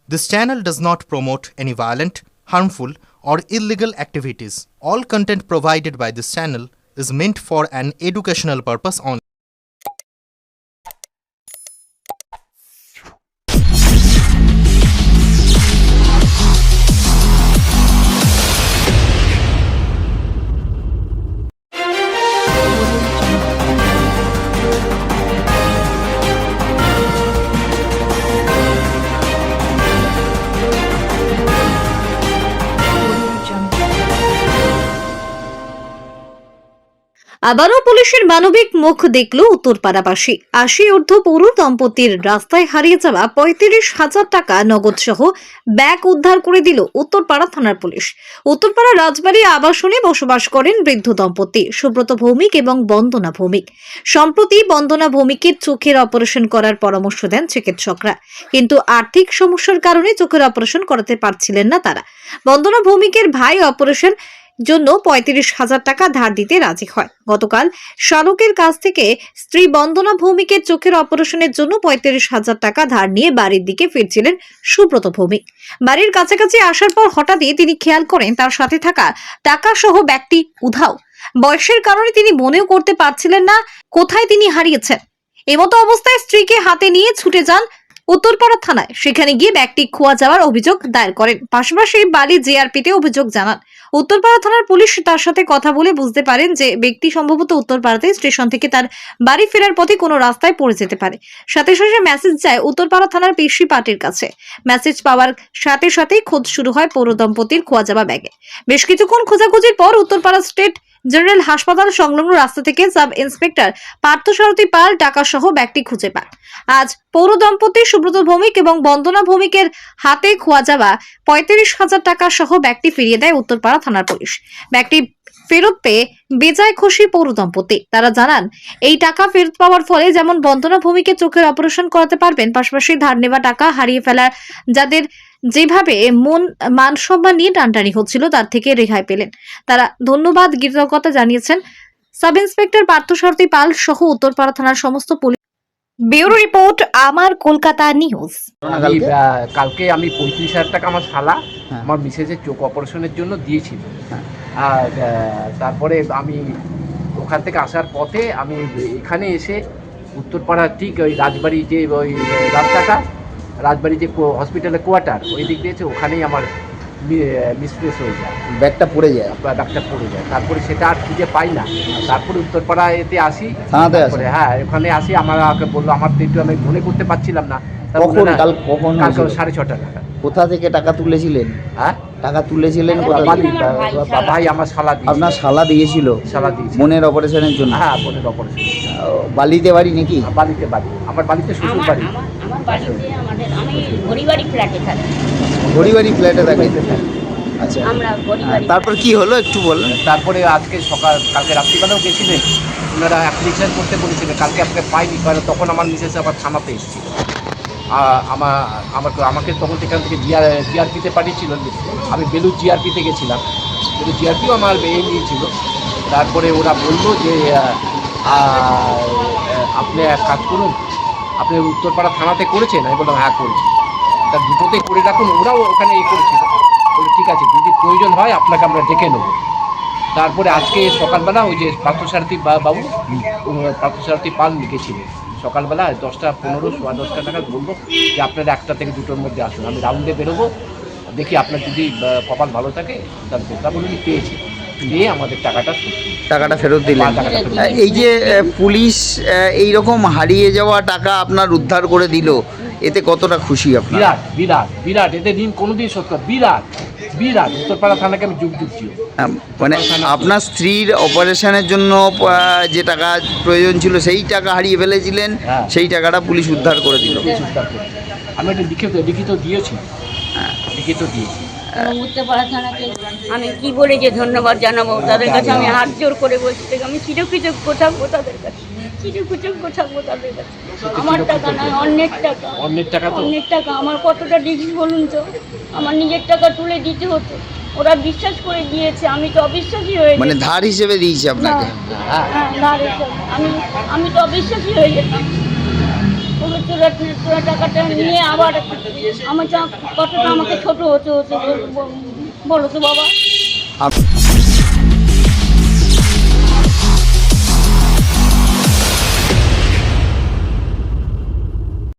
This channel does not promote any violent, harmful, or illegal activities. All content provided by this channel is meant for an educational purpose only. আবারও পুলিশের মানবিক মুখ দেখল উত্তরপাড়াবাসী। ৮০ ঊর্ধ্ব পৌর দম্পতির রাস্তায় হারিয়ে যাওয়া ৩৫,০০০ টাকা নগদ সহ ব্যাগ উদ্ধার করে দিল উত্তরপাড়া থানার পুলিশ। উত্তরপাড়া রাজবাড়ী আবাসনে বসবাস করেন বৃদ্ধ দম্পতি সুব্রত ভৌমিক এবং বন্দনা ভৌমিক। সম্প্রতি বন্দনা ভৌমিকের চোখের অপারেশন করার পরামর্শ দেন চিকিৎসকরা, কিন্তু আর্থিক সমস্যার কারণে চোখের অপারেশন করাতে পারছিলেন না তারা। বন্দনা ভৌমিকের ভাই অপারেশন জন্য ৩৫,০০০ টাকা ধার দিতে রাজি হয়। গতকাল শালকের কাছ থেকে স্ত্রী বন্দনা ভৌমিকের চোখের অপারেশনের জন্য ৩৫,০০০ টাকা ধার নিয়ে বাড়ির দিকে ফিরছিলেন সুব্রত ভৌমিক। বাড়ির কাছাকাছি আসার পর হঠাৎই তিনি খেয়াল করেন তার সাথে থাকা টাকা সহ ব্যাগটি উধাও। বয়সের কারণে তিনি মনেও করতে পারছিলেন না কোথায় তিনি হারিয়েছেন। এমতো অবস্থায় স্ত্রীকে হাতে নিয়ে ছুটে যান উত্তরপাড়া থানায়। সেখানে গিয়ে ব্যাগটি খোয়া যাওয়ার অভিযোগ দায়ের করেন। পাশাপাশি বালি জিআরপিতে অভিযোগ জানান। উত্তরপাড়া থানার পুলিশ তার সাথে কথা বলে বুঝতে পারেন যে ব্যক্তি সম্ভবত উত্তরপাড়াতে স্টেশন থেকে তার বাড়ি ফেরার পথে কোনো রাস্তায় পড়ে যেতে পারে। সাথে সাথে মেসেজ যায় উত্তরপাড়া থানার পিসি পার্টির কাছে। মেসেজ পাওয়ার সাথে সাথেই খোঁজ শুরু হয় পৌর দম্পতির খোয়া যাওয়া ব্যাগে। বেশ কিছুক্ষণ খোঁজাখুঁজির পর উত্তরপাড়া স্টেট জেনারেল হাসপাতাল সংলগ্ন রাস্তা থেকে সাব ইন্সপেক্টর পার্থসারথী পাল টাকা সহ ব্যাগটি খুঁজে পান। আজ পৌর দম্পতি সুব্রত ভৌমিক এবং বন্দনা ভৌমিকের হাতে খোয়া যাওয়া ৩৫,০০০ টাকা সহ ব্যাগটি ফিরিয়ে দেয় উত্তরপাড়া থানার পুলিশ। ব্যাগটি ফেরত পেয়ে বেজায় খুশি পৌর দম্পতি। তারা জানান এই টাকা ফেরত পাওয়ার ফলে যেমন বন্দনা ভৌমিকে চোখের অপারেশন করাতে পারবেন, পাশাপাশি ধার নেওয়া টাকা হারিয়ে ফেলার যাদের যেভাবে মান সম্মান নিয়ে টানটানি হচ্ছিল তার থেকে রেহাই পেলেন। তারা ধন্যবাদ কৃতজ্ঞতা জানিয়েছেন সাব ইন্সপেক্টর পার্থসারথী পাল সহ উত্তরপাড়া থানার সমস্ত পুলিশ। ব্যুরো রিপোর্ট, আমার কলকাতা নিউজ। কালকে আমি ৩৫,০০০ টাকা আমার শালা আমার মিসেসের চোখ অপারেশনের জন্য দিয়েছিল। আর তারপরে আমি ওখান থেকে আসার পথে আমি এখানে এসে উত্তরপাড়া ঠিক ওই রাজবাড়ি যে ওই রাস্তাটা, রাজবাড়ি যে হসপিটালের কোয়ার্টার ওই দিক দিয়েছে, ওখানেই আমার মিসপ্লেস হয়ে যায়, ব্যাগটা পড়ে যায়, ডাক্তার পড়ে যায়। তারপরে সেটা আর খুঁজে পাই না। তারপরে উত্তরপাড়া এতে আসি, থানাতে আসি। হ্যাঁ ওখানে আসি, আমাকে বললো, আমার তো একটু আমি মনে করতে পারছিলাম না। কখন কাল 6:30 টাকা। কোথা থেকে টাকা তুলেছিলেন? হ্যাঁ টাকা তুলেছিলেন ভাই আমার শালা দিয়ে, আপনার শালা দিয়েছিল বোনের অপারেশনের জন্য? হ্যাঁ বোনের অপারেশন। বালিতে বাড়ি নাকি? বাড়িতে বাড়ি, আমার বাড়িতে শ্বশুর বাড়ি। আমার বাড়িতে আমি গড়িবাড়ি ফ্ল্যাটে থাকি। গড়িবাড়ি ফ্ল্যাটে থাকি। আচ্ছা, আমরা গড়িবাড়ি। তারপর কি হলো একটু বলুন। তারপরে আজকে কালকে রাত্রিবেলাও গেছিলেন, ওনারা অ্যাপ্লিকেশন করতে বলেছিলেন। কালকে আপনাকে পাইনি, কারণ তখন আমার মিসেস আবার থানাতে এসেছিল। আমাকে তখন সেখান থেকে জিআরপিতে পাঠিয়েছিল। আমি বেলুর জিআরপিতে গেছিলাম, বেলুর জিআরপিও আমার নিয়েছিল। তারপরে ওরা বললো যে আপনি এক কাজ করুন, আপনি উত্তরপাড়া থানাতে করেছেন? আমি বললাম হ্যাঁ করেছি। তার দুটোতেই করে রাখুন। ওরাও ওখানে করেছিল, বলে ঠিক আছে, যদি প্রয়োজন হয় আপনাকে আমরা ডেকে নেব। তারপরে আজকে সকালবেলা ওই যে পার্থসারথী বাবু, পার্থসারথী পাল লিখেছিলেন সকালবেলা 10:15 10:15 নাগাদ বলবো যে আপনারা 1টা থেকে 2টোর মধ্যে আসুন, আমি রাউন্ডে বেরোবো, দেখি আপনার যদি কপাল ভালো থাকে তারপর উনি পেয়েছি, দিয়ে আমাদের টাকাটা ফেরত দিলেন। এই যে পুলিশ এইরকম হারিয়ে যাওয়া টাকা আপনার উদ্ধার করে দিল, এতে কতটা খুশি আপনার? বিরাট বিরাট বিরাট, এতে দিন কোনোদিন সত্য, বিরাট বিরাট। উত্তরপাড়া থানাকে আমি যুগ ছিল। মানে আপনার স্ত্রীর অপারেশনের জন্য যে টাকা প্রয়োজন ছিল সেই টাকা হারিয়ে ফেলেছিলেন, সেই টাকাটা পুলিশ উদ্ধার করে দিল। আমি একটা লিখিত দিয়েছি, লিখিত দিয়েছি। উত্তরপাড়া থানাকে আমি কি বলে যে ধন্যবাদ জানাবো, তাদের কাছে আমি হাত জোর করে বলছি, আমি চিরকৃতজ্ঞ থাকবো তাদের কাছে, চিরকৃতজ্ঞ থাকবো তাদের কাছে। আমার টাকা নয়, অন্যের টাকা, অন্যের টাকা। আমার কতটা রিস্ক বলুন তো, আমার নিজের টাকা তুলে দিতে হতো, ওরা বিশ্বাস করে দিয়েছে, আমি তো অবিশ্বাসী হয়ে গেছি। মানে ধার হিসেবে দিয়েছে আপনাকে? হ্যাঁ ধার হিসেবে আমি তো অবিশ্বাসী হয়ে যেতাম। ওরা তোরা টাকাটা নিয়ে আবার আমার কতটা আমাকে ছোট হতে হচ্ছে বলো তো বাবা।